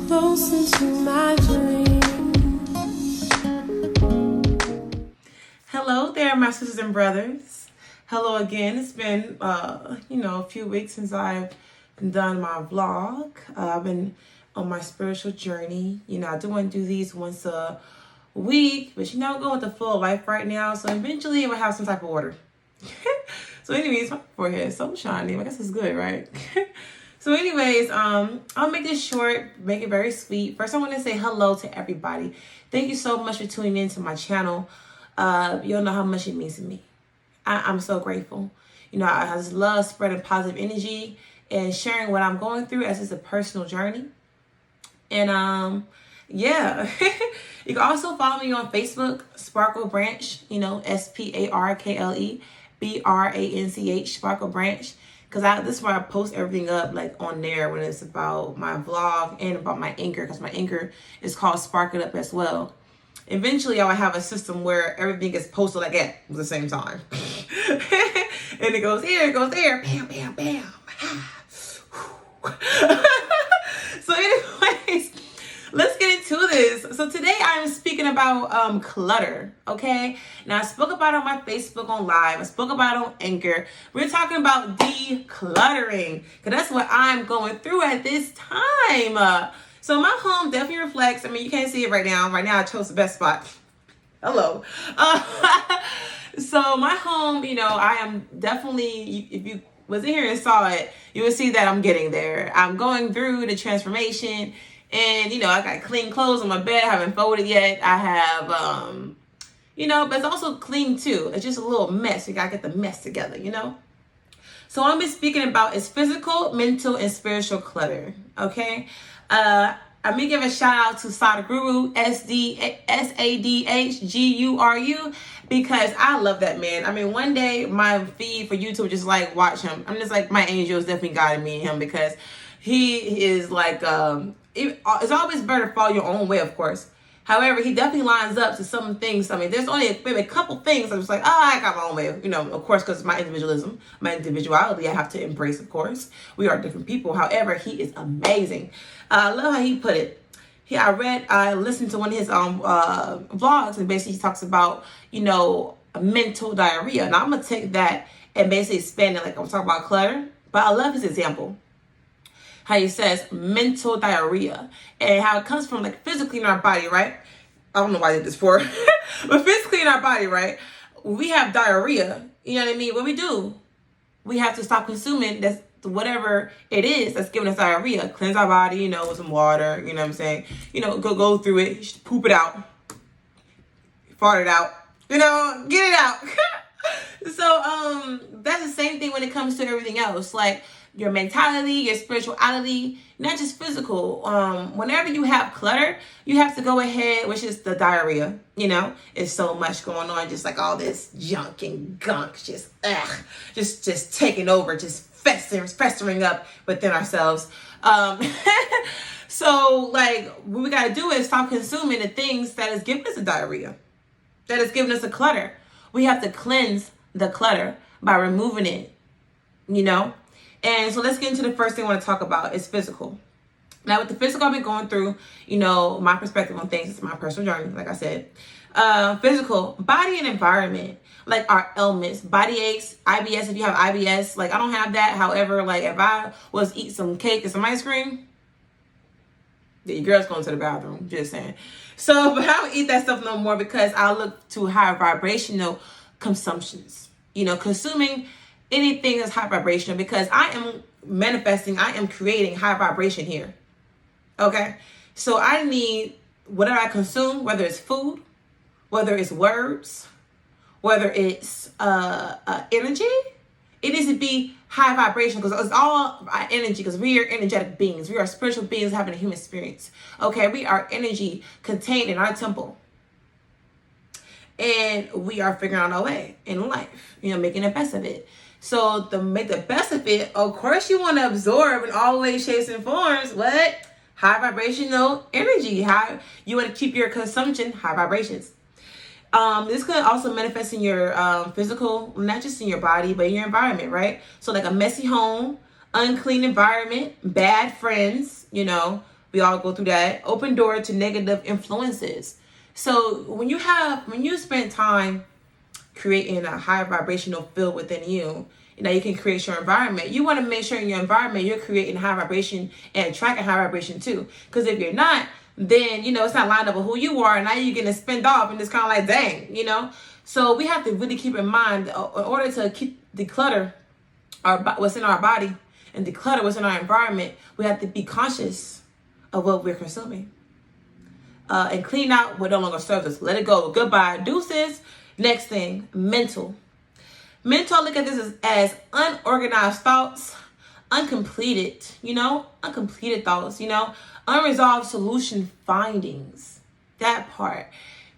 close into my dreams. Hello there, my sisters and brothers. Hello again. It's been, a few weeks since I've done my vlog. I've been on my spiritual journey. I do want to do these once a week, but I'm going with the flow of life right now. So eventually it will have some type of order. So anyways, my forehead is so shiny. I guess it's good, right? So anyways, I'll make this short, make it very sweet. First, I want to say hello to everybody. Thank you so much for tuning in to my channel. You don't know how much it means to me. I'm so grateful. I just love spreading positive energy and sharing what I'm going through as it's a personal journey. And yeah, you can also follow me on Facebook, Sparkle Branch, SPARKLE BRANCH, Sparkle Branch. Because this is where I post everything up like on there when it's about my vlog and about my anchor, because my anchor is called Spark It Up as well. Eventually, I will have a system where everything gets posted like that at the same time. And it goes here, it goes there, bam, bam, bam. So anyways, let's get into this. So today I'm speaking about clutter, okay? Now I spoke about it on my Facebook on live. I spoke about it on Anchor. We're talking about decluttering, because that's what I'm going through at this time. So my home definitely reflects. You can't see it right now. Right now I chose the best spot. Hello. So my home, I am definitely, if you was in here and saw it, you would see that I'm getting there. I'm going through the transformation. And, I got clean clothes on my bed. I haven't folded yet. I have, but it's also clean too. It's just a little mess. You got to get the mess together, So what I'm be speaking about is physical, mental, and spiritual clutter, okay? I'm going to give a shout out to Sadhguru, SADHGURU, because I love that man. One day my feed for YouTube just like watch him. I'm just like, my angel is definitely guiding me and him, because he is like, it's always better to follow your own way, of course. However, he definitely lines up to some things. There's only maybe a couple things I'm just like, I got my own way, of course, because my individualism, my individuality, I have to embrace, of course. We are different people. However, he is amazing. I love how he put it. I listened to one of his vlogs, and basically he talks about, mental diarrhea. Now I'm going to take that and basically expand it like I'm talking about clutter. But I love his example. How he says mental diarrhea, and how it comes from like physically in our body, right? I don't know why I did this for, but physically in our body, right? We have diarrhea. You know what I mean? What we do, we have to stop consuming that's whatever it is that's giving us diarrhea. Cleanse our body, with some water. You know what I'm saying? Go through it, poop it out, fart it out. Get it out. So that's the same thing when it comes to everything else, like your mentality, your spirituality, not just physical. Whenever you have clutter, you have to go ahead, which is the diarrhea. It's so much going on, just like all this junk and gunk, just taking over, just festering up within ourselves. So like what we gotta do is stop consuming the things that is giving us a diarrhea, that is giving us a clutter. We have to cleanse the clutter by removing it, And so let's get into the first thing I want to talk about is physical. Now with the physical I've been going through, my perspective on things, it's my personal journey, like I said. Physical, body and environment, like our ailments, body aches, IBS, if you have IBS, like I don't have that. However, like if I was eat some cake and some ice cream, your girl's going to the bathroom, just saying. So, but I don't eat that stuff no more, because I look to higher vibrational consumptions, consuming anything that's high vibrational, because I am manifesting, I am creating high vibration here. Okay. So I need whatever I consume, whether it's food, whether it's words, whether it's energy, it needs to be high vibration, because it's all energy, because we are energetic beings. We are spiritual beings having a human experience. Okay. We are energy contained in our temple. And we are figuring out our way in life, making the best of it. So to make the best of it, of course, you want to absorb in all ways, shapes, and forms what? High vibrational energy. You want to keep your consumption high vibrations. This could also manifest in your physical, not just in your body, but in your environment, right? So like a messy home, unclean environment, bad friends, We all go through that. Open door to negative influences. So when you spend time creating a high vibrational field within you, you can create your environment. You want to make sure in your environment you're creating high vibration and attracting high vibration too. Because if you're not, then it's not lined up with who you are. And now you're getting spin off, and it's kind of like, dang. So we have to really keep in mind, in order to declutter what's in our body and declutter what's in our environment, we have to be conscious of what we're consuming. And clean out what no longer serves us. Let it go. Goodbye. Deuces. Next thing, mental. Mental, look at this as unorganized thoughts, uncompleted thoughts, unresolved solution findings. That part.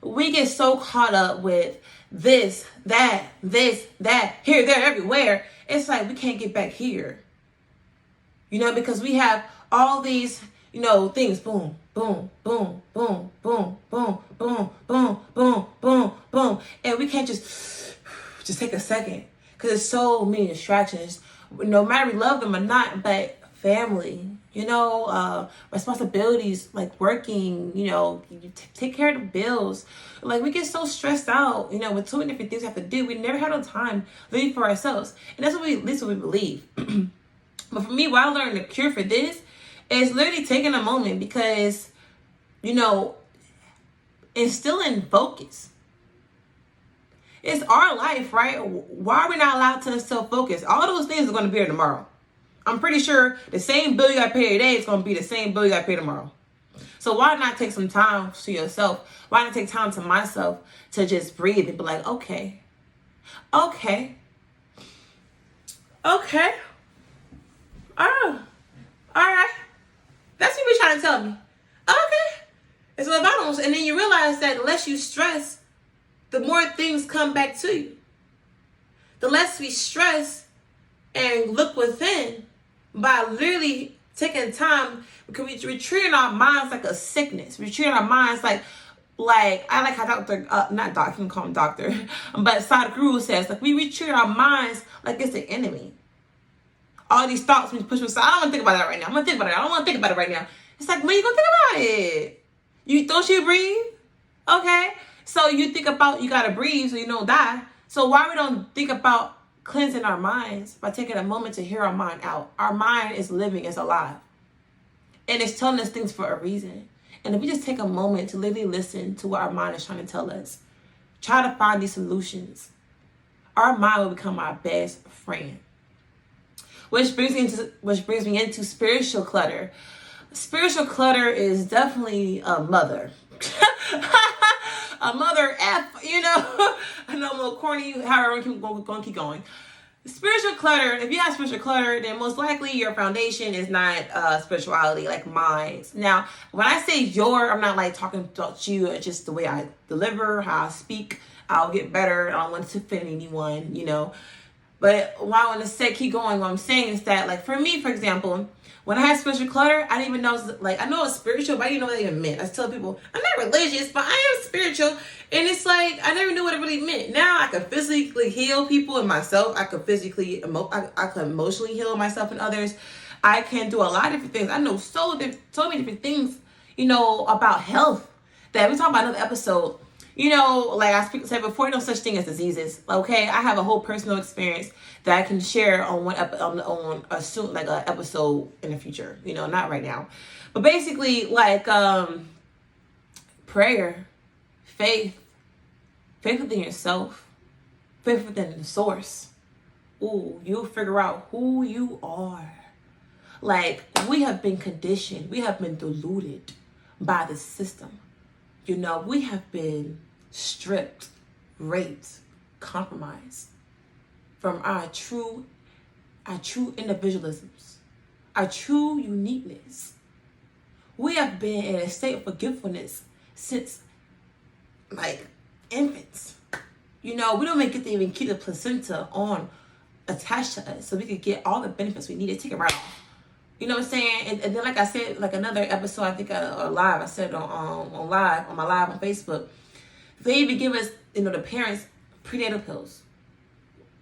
We get so caught up with this, that, here, there, everywhere. It's like we can't get back here. Because we have all these, things, boom, boom, boom, boom, boom, boom, boom, boom, boom, boom, boom. And we can't just take a second, because there's so many distractions. No matter we love them or not, but family, responsibilities like working, you take care of the bills. Like we get so stressed out, with so many different things we have to do. We never have no time living for ourselves, and that's at least what we believe. But for me, what I learned the cure for this is literally taking a moment, because instilling focus. It's our life, right? Why are we not allowed to instill focus? All those things are going to be here tomorrow. I'm pretty sure the same bill you got to pay today is going to be the same bill you got to pay tomorrow. So why not take some time to yourself? Why not take time to myself to just breathe and be like, okay. Oh, all right. That's what you're trying to tell me. Okay. And so if I don't, and then you realize that the less you stress, the more things come back to you. The less we stress and look within by literally taking time, because we're treating our minds like a sickness. We're treating our minds like I like how not doctor, I can call him doctor, but Sadhguru says, like we treat our minds like it's the enemy. All these thoughts we push aside. I don't want to think about that right now. I'm going to think about it. I don't want to think about it right now. It's like, when you going to think about it? Don't you breathe? Okay. So you think about, you got to breathe so you don't die. So why we don't think about cleansing our minds by taking a moment to hear our mind out? Our mind is living, it's alive. And it's telling us things for a reason. And if we just take a moment to literally listen to what our mind is trying to tell us, try to find these solutions, our mind will become our best friend. Which brings me into spiritual clutter. Spiritual clutter is definitely a mother. A mother F, I know I'm a little corny, however, I'm going to keep going. Spiritual clutter, if you have spiritual clutter, then most likely your foundation is not spirituality, like mine. Now, when I say I'm not like talking about you, it's just the way I deliver, how I speak. I'll get better. I don't want to offend anyone, But what I want to say, keep going, what I'm saying is that, like, for me, for example, when I had spiritual clutter, I didn't even know, I know it's spiritual, but I didn't know what that even meant. I tell people, I'm not religious, but I am spiritual. And it's like, I never knew what it really meant. Now I can physically heal people and myself. I can I can emotionally heal myself and others. I can do a lot of different things. I know so many different things, about health that we talk about another episode. Like I said before, no such thing as diseases. Okay, I have a whole personal experience that I can share on on a episode in the future. Not right now, but basically, like prayer, faith within yourself, faith within the source. Ooh, you'll figure out who you are. Like, we have been conditioned, we have been deluded by the system. We have been stripped, raped, compromised from our true individualisms, our true uniqueness. We have been in a state of forgetfulness since like infants. We don't get to even keep the placenta on attached to us so we could get all the benefits we need to take it right off. You know what I'm saying? And then, like I said, like another episode, I think, or live, I said on my live on Facebook, they even give us, the parents, prenatal pills.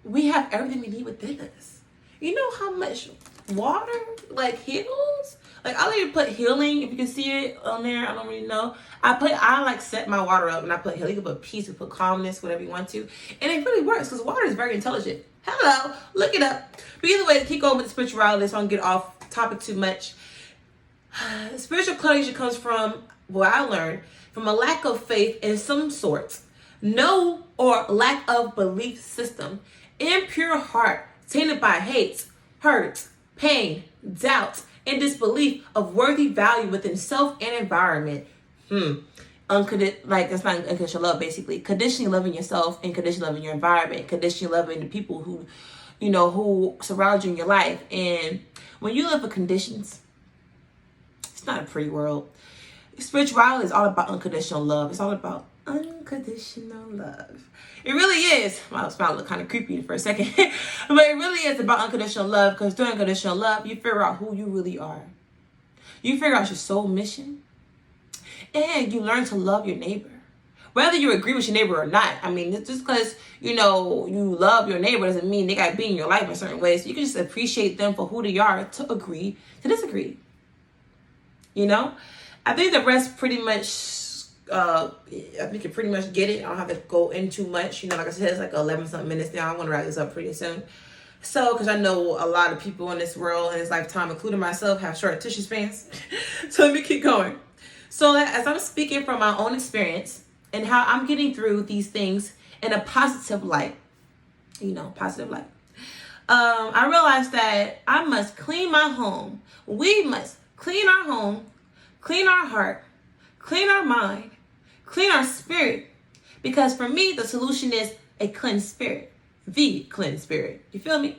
We have everything we need within us. You know how much water, like, heals? Like I like to put healing, if you can see it on there. I don't really know. I like set my water up and I put healing, you can put peace, you put calmness, whatever you want to. And it really works because water is very intelligent. Hello, look it up. But either way, to keep going with spirituality, so I don't get off topic too much. Spiritual clutter comes from what I learned from a lack of faith in some sort, no or lack of belief system, impure heart tainted by hate, hurt, pain, doubt, and disbelief of worthy value within self and environment. Like that's not unconditional love, basically. Conditionally loving yourself and conditionally loving your environment, conditionally loving the people who, who surround you in your life. And when you live for conditions, it's not a pretty world. Spirituality is all about unconditional love. It's all about unconditional love. It really is. Well, it's about kind of creepy for a second, but it really is about unconditional love, because through unconditional love, you figure out who you really are. You figure out your soul mission, and you learn to love your neighbor. Whether you agree with your neighbor or not. I mean, just because, you love your neighbor doesn't mean they got to be in your life in certain ways. So you can just appreciate them for who they are to agree to disagree. I think the rest pretty much, I think you pretty much get it. I don't have to go in too much. Like I said, it's like 11 something minutes now. I want to wrap this up pretty soon. So, because I know a lot of people in this world in this lifetime, including myself, have short attention spans. So let me keep going. So as I'm speaking from my own experience and how I'm getting through these things in a positive light, positive light, I realized that I must clean my home. We must clean our home, clean our heart, clean our mind, clean our spirit. Because for me, the solution is a cleansed spirit. The cleansed spirit. You feel me?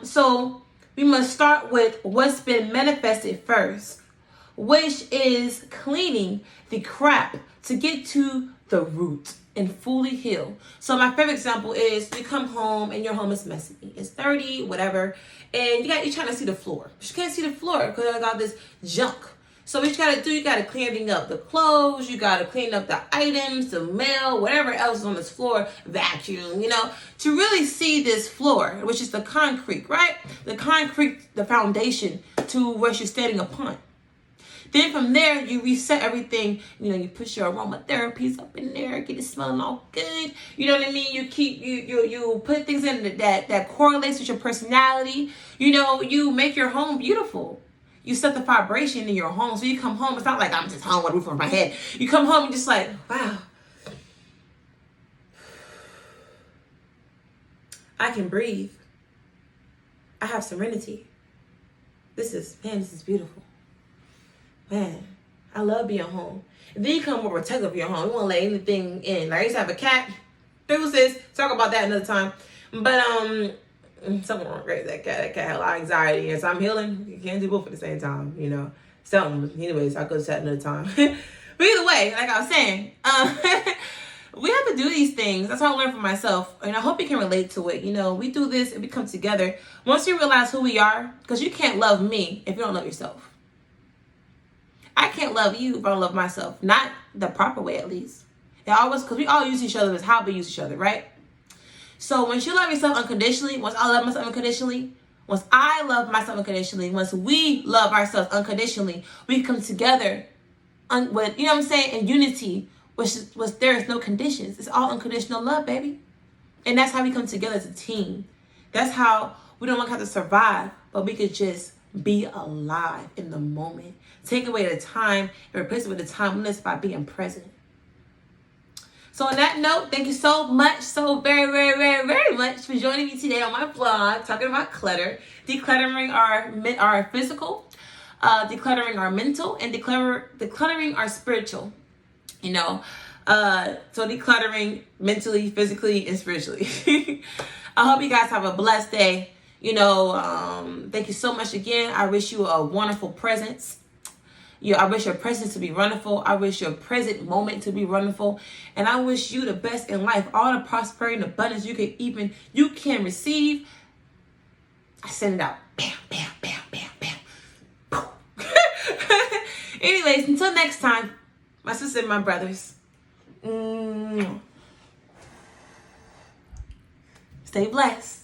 So we must start with what's been manifested first, which is cleaning the crap to get to the root and fully heal. So my favorite example is you come home and your home is messy. It's dirty, whatever, and you're trying to see the floor. You can't see the floor because I got this junk. So what you gotta do, you gotta clean everything up. The clothes, you gotta clean up the items, the mail, whatever else is on this floor, vacuum, to really see this floor, which is the concrete, right? The concrete, the foundation to what you're standing upon. Then from there, you reset everything. You put your aromatherapies up in there, get it smelling all good. You know what I mean? You keep you put things in that correlates with your personality. You make your home beautiful. You set the vibration in your home. So you come home, it's not like I'm just home with a roof over my head. You come home and just like, wow, I can breathe. I have serenity. This is beautiful. Man, I love being home. And then you come more protective of your home. You won't let anything in. Like I used to have a cat. Deuces. Talk about that another time. But something wrong with that cat. That cat had a lot of anxiety. And so I'm healing. You can't do both at the same time, Something. Anyways, I could have said another time. But either way, like I was saying, we have to do these things. That's how I learned from myself. And I hope you can relate to it. We do this and we come together. Once you realize who we are, because you can't love me if you don't love yourself. I can't love you if I don't love myself. Not the proper way, at least. Because we all use each other as how we use each other, right? So once you love yourself unconditionally, once I love myself unconditionally, once I love myself unconditionally, once we love ourselves unconditionally, we come together with, in unity, which there is no conditions. It's all unconditional love, baby. And that's how we come together as a team. That's how we don't have to survive, but we could just be alive in the moment. Take away the time and replace it with the timeless by being present. So on that note, thank you so much, so very, very, very, very much for joining me today on my vlog, talking about clutter, decluttering our physical, decluttering our mental, and decluttering our spiritual. So decluttering mentally, physically, and spiritually. I hope you guys have a blessed day. Thank you so much again. I wish you a wonderful presence. I wish your presence to be wonderful. I wish your present moment to be wonderful. And I wish you the best in life. All the prosperity and abundance you can receive. I send it out. Bam, bam, bam, bam, bam. Anyways, until next time, my sisters and my brothers. Stay blessed.